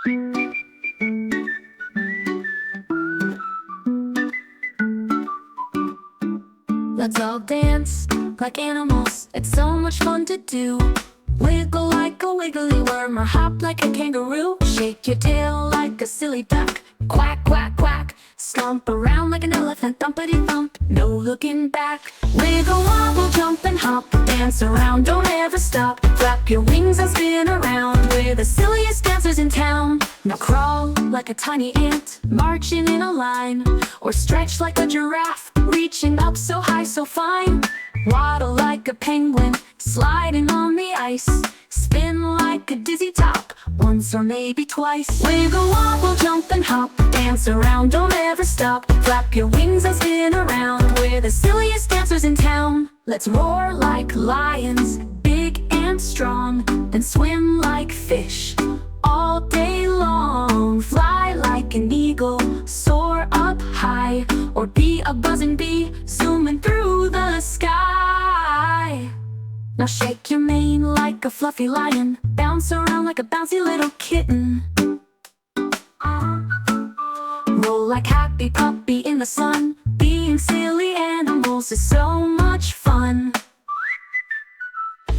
Let's all dance like animals, it's so much fun to do. Wiggle like a wiggly worm or hop like a kangaroo. Shake your tail like a silly duck, quack, quack, quack. Stomp around like an elephant, thumpity thump, no looking back. Wiggle, wobble, jump and hop, dance around, don't ever stop. Flap your wings and spin around, we're the silliest dancers in town. Now crawl like a tiny ant, marching in a line, or stretch like a giraffe, reaching up so high, so fine. Waddle like a penguin, sliding on the ice. Spin like a dizzy top, once or maybe twice. Wiggle, wobble, jump and hop, dance around, don't ever stop. Flap your wings and spin around, we're the silliest dancers in town. Let's roar like lions, big and strong, then swim like fish all day long. Fly like an eagle, soar up high, or be a buzzing bee, zooming through the sky. Now shake your mane like a fluffy lion, bounce around like a bouncy little kitten. Roll like happy puppy in the sun, being silly animals is so much fun.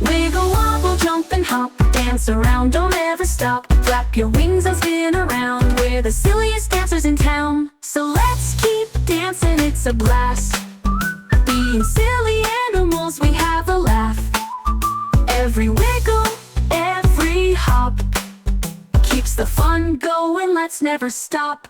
Wiggle, wobble, jump and hop, dance around, don't ever stop. Flap your wings and spin around, we're the silliest dancers in town. So let's keep dancing, it's a blast. Being silly animals, we have a laugh. Every wiggle, every hop keeps the fun going, let's never stop.